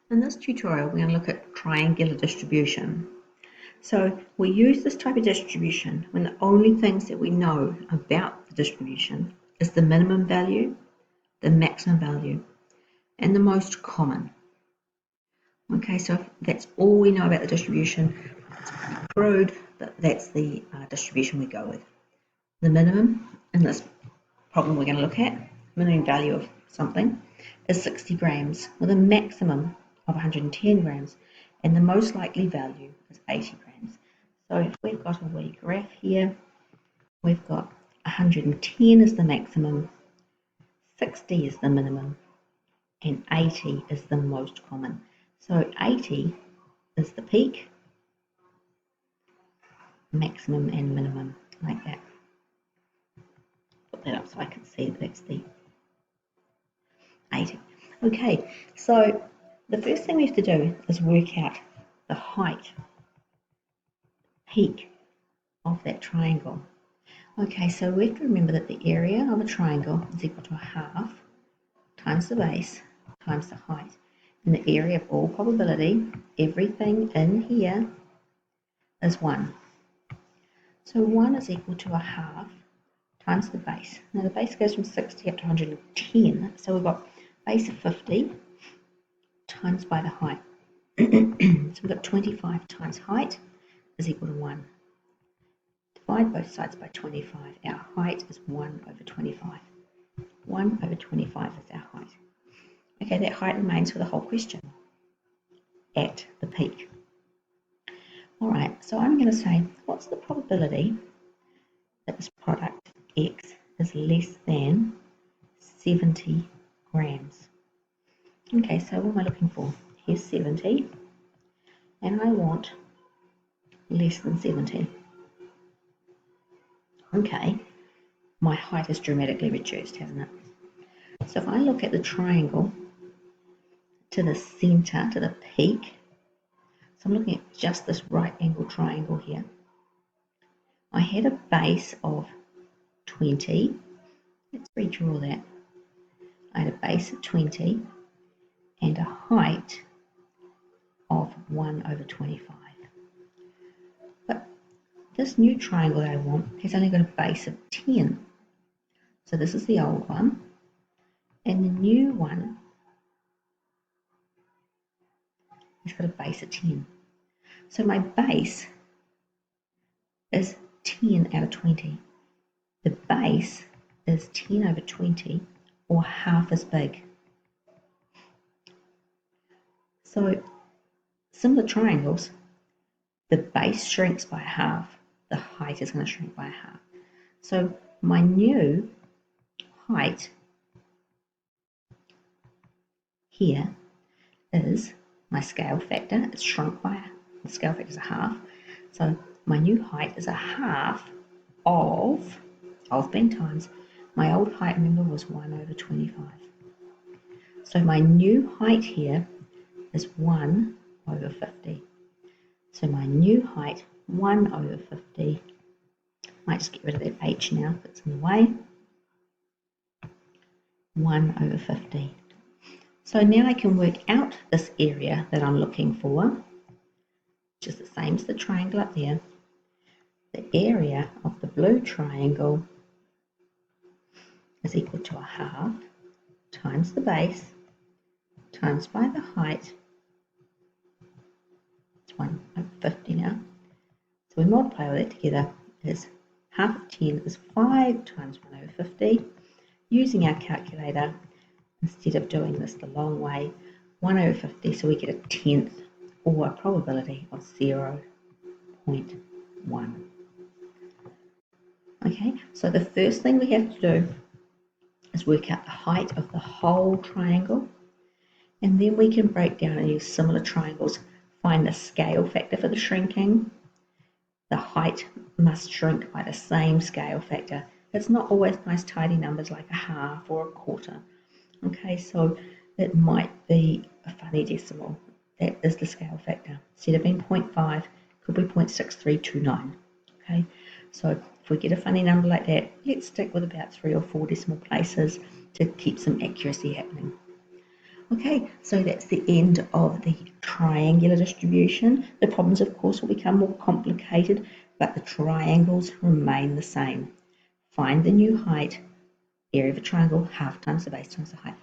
In this tutorial, we're going to look at triangular distribution. So we use this type of distribution when the only things that we know about the distribution is the minimum value, the maximum value, and the most common. Okay, so if that's all we know about the distribution, it's pretty crude, but that's the distribution we go with. The minimum in this problem we're going to look at, minimum value of something, is 60 grams with a maximum of 110 grams, and the most likely value is 80 grams. So if we've got a wee graph here, we've got 110 is the maximum, 60 is the minimum, and 80 is the most common. So 80 is the peak, maximum and minimum, like that. Put that up so I can see that that's the 80. Okay, so the first thing we have to do is work out the height, peak of that triangle. Okay, so we have to remember that the area of a triangle is equal to a half times the base times the height. In the area of all probability, everything in here is 1. So 1 is equal to a half times the base. Now the base goes from 60 up to 110, so we've got base of 50 times by the height. So we've got 25 times height is equal to 1. Divide both sides by 25. Our height is 1 over 25. 1 over 25 is our height. Okay, that height remains for the whole question at the peak. All right, so I'm going to say, what's the probability that this product X is less than 70 grams? Okay, so what am I looking for? Here's 70, and I want less than 70. Okay, my height is dramatically reduced, hasn't it? So if I look at the triangle to the center, to the peak, so I'm looking at just this right angle triangle here. I had a base of 20. Let's redraw that. I had a base of 20 and a height of 1 over 25. But this new triangle that I want has only got a base of 10. So this is the old one. And the new one has got a base of 10. So my base is 10 out of 20. The base is 10 over 20, or half as big. So similar triangles, the base shrinks by half, the height is going to shrink by half. So my new height here is my scale factor. It's shrunk by, the scale factor is a half. So my new height is a half of being times, my old height, remember, was 1 over 25. So my new height here is 1 over 50. So my new height, 1 over 50. Might just get rid of that h now if it's in the way. 1 over 50. So now I can work out this area that I'm looking for, which is the same as the triangle up there. The area of the blue triangle is equal to a half times the base times by the height. It's 1 over 50 now. So we multiply all that together. Is half of 10 is 5 times 1 over 50. Using our calculator, instead of doing this the long way, 1 over 50, so we get a tenth, or a probability of 0.1. Okay, so the first thing we have to do is work out the height of the whole triangle, and then we can break down and use similar triangles, find the scale factor for the shrinking. The height must shrink by the same scale factor. It's not always nice tidy numbers like a half or a quarter. Okay, so it might be a funny decimal. That is the scale factor. Instead of being 0.5, could be 0.6329. Okay, so if we get a funny number like that, let's stick with about 3 or 4 decimal places to keep some accuracy happening. Okay, so that's the end of the triangular distribution. The problems, of course, will become more complicated, but the triangles remain the same. Find the new height, area of a triangle, half times the base times the height.